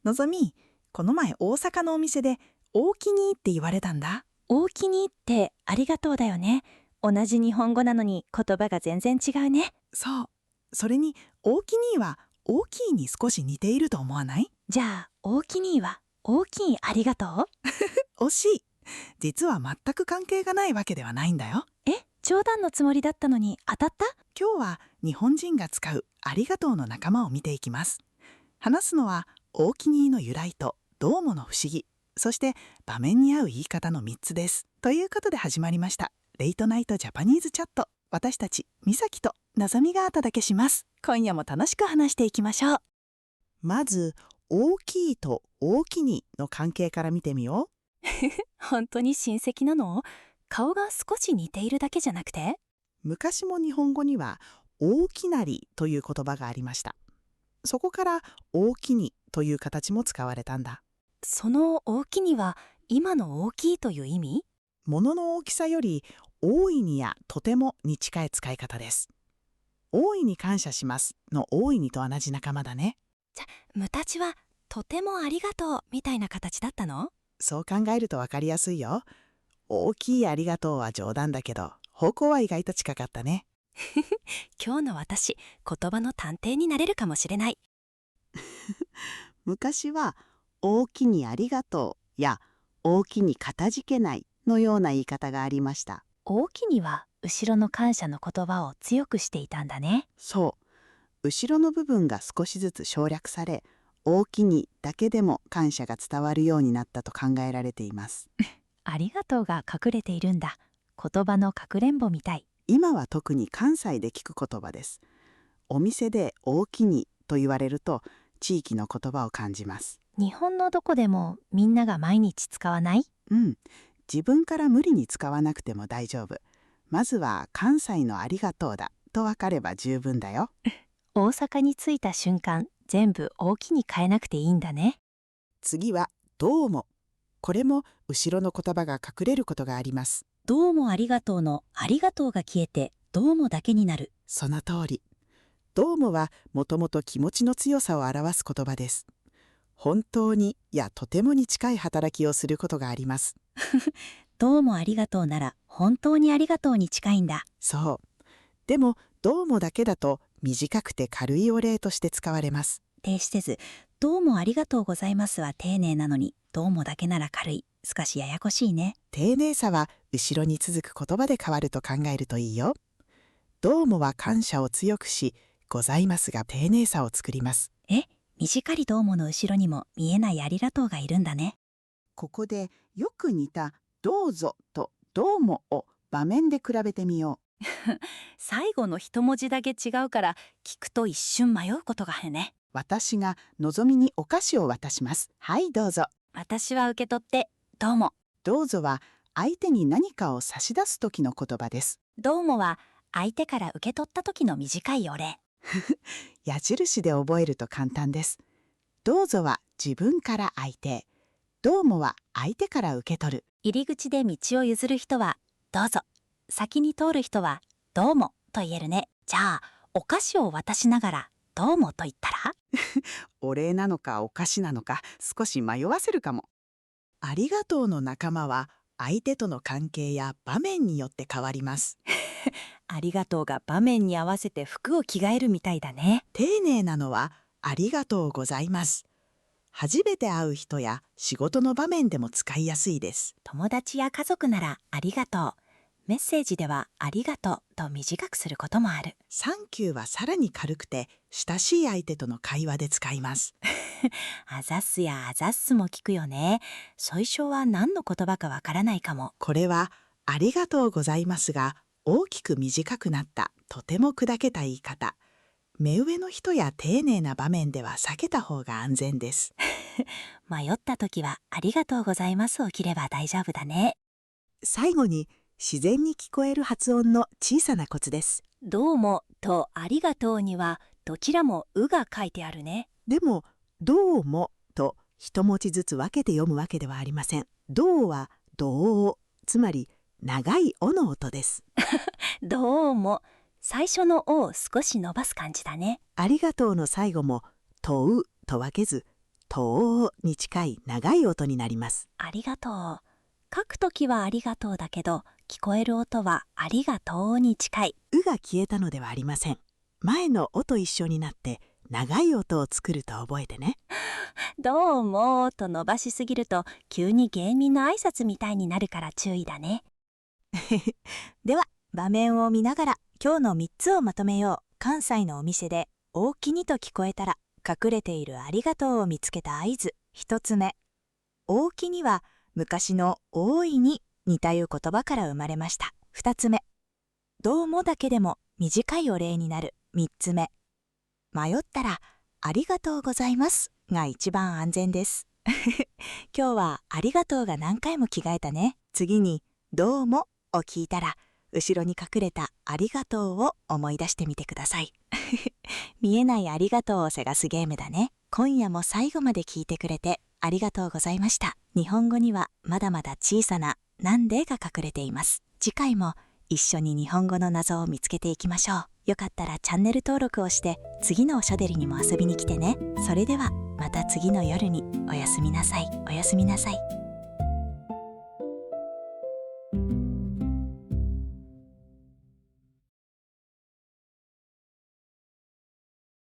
のぞみ、この前大阪のお店で大きにって言われたんだ。大きにってありがとうだよね。同じ日本語なのに言葉が全然違うね。そう。それに大きには大きいに少し似ていると思わない？じゃあ大きには大きいありがとう？惜しい。実は全く関係がないわけではないんだよ。冗談のつもりだったのに当たった？今日は日本人が使うありがとうの仲間を見ていきます。話すのは大きにの由来とどうもの不思議、そして場面に合う言い方の3つです。ということで始まりましたレイトナイトジャパニーズチャット。私たちみさきとなざみがお届けします。今夜も楽しく話していきましょう。まず大きいと大きにの関係から見てみよう。本当に親戚なの？顔が少し似ているだけじゃなくて？昔も日本語には大きなりという言葉がありました。そこから大きにという形も使われたんだ。その大きには今の大きいという意味？物の大きさより大いにやとてもに近い使い方です。大いに感謝しますの大いにと同じ仲間だね。昔はとてもありがとうみたいな形だったの？そう考えるとわかりやすいよ。大きいありがとうは冗談だけど、方向は意外と近かったね。今日の私、言葉の探偵になれるかもしれない。昔は大きにありがとうや大きにかたじけないのような言い方がありました。大きには後ろの感謝の言葉を強くしていたんだね。そう、後ろの部分が少しずつ省略され、大きにだけでも感謝が伝わるようになったと考えられています。ありがとうが隠れているんだ。言葉のかくれんぼみたい。今は特に関西で聞く言葉です。お店で大きにと言われると地域の言葉を感じます。日本のどこでもみんなが毎日使わない？自分から無理に使わなくても大丈夫。まずは関西のありがとうだと分かれば十分だよ。大阪に着いた瞬間、全部大きに変えなくていいんだね。次はどうも。これも後ろの言葉が隠れることがあります。どうもありがとうのありがとうが消えて、どうもだけになる。その通り。どうもはもともと気持ちの強さを表す言葉です。本当にやとてもに近い働きをすることがあります。どうもありがとうなら本当にありがとうに近いんだ。そう。でもどうもだけだと短くて軽いお礼として使われます。停止せず、どうもありがとうございますは丁寧なのに、どうもだけなら軽い。少しややこしいね。丁寧さは後ろに続く言葉で変わると考えるといいよ。どうもは感謝を強くし、ございますが丁寧さを作ります。短いどうもの後ろにも見えないありがとうがいるんだね。ここでよく似たどうぞとどうもを場面で比べてみよう。最後の一文字だけ違うから、聞くと一瞬迷うことがあるね。私がのぞみにお菓子を渡します。はいどうぞ。私は受け取って、どうも。どうぞは相手に何かを差し出す時の言葉です。どうもは相手から受け取った時の短いお礼。矢印で覚えると簡単です。どうぞは自分から相手へ。どうもは相手から受け取る。入り口で道を譲る人はどうぞ。先に通る人はどうもと言えるね。じゃあお菓子を渡しながらどうもと言ったら？お礼なのかお菓子なのか少し迷わせるかも。ありがとうの仲間は相手との関係や場面によって変わります。ありがとうが場面に合わせて服を着替えるみたいだね。丁寧なのはありがとうございます。初めて会う人や仕事の場面でも使いやすいです。友達や家族ならありがとう。メッセージではありがとうと短くすることもある。サンキューはさらに軽くて親しい相手との会話で使います。あざっすやあざっすも聞くよね。最初は何の言葉かわからないかも。これはありがとうございますが大きく短くなったとても砕けた言い方。目上の人や丁寧な場面では避けた方が安全です。迷った時はありがとうございますを切れば大丈夫だね。最後に自然に聞こえる発音の小さなコツです。どうもとありがとうにはどちらもうが書いてあるね。でもどうもと一文字ずつ分けて読むわけではありません。どうはどう、つまり長いおの音です。どうも。最初のおを少し伸ばす感じだね。ありがとうの最後も問うと分けず、とに近い長い音になります。ありがとう。書くときはありがとうだけど、聞こえる音はありがとうに近い。うが消えたのではありません。前のおと一緒になって長い音を作ると覚えてね。どうもと伸ばしすぎると急に芸人の挨拶みたいになるから注意だね。では場面を見ながら今日の3つをまとめよう。関西のお店で大きにと聞こえたら隠れているありがとうを見つけた合図。1つ目、大きには昔の大いに似たいう言葉から生まれました。2つ目、どうもだけでも短いお礼になる。3つ目、迷ったらありがとうございますが一番安全です。今日はありがとうが何回も着替えたね。次にどうもを聞いたら後ろに隠れたありがとうを思い出してみてください。見えないありがとうを探すゲームだね。今夜も最後まで聞いてくれてありがとうございました。日本語にはまだまだ小さななんでが隠れています。次回も一緒に日本語の謎を見つけていきましょう。よかったらチャンネル登録をして次のおしゃべりにも遊びに来てね。それではまた次の夜におやすみなさい。おやすみなさい。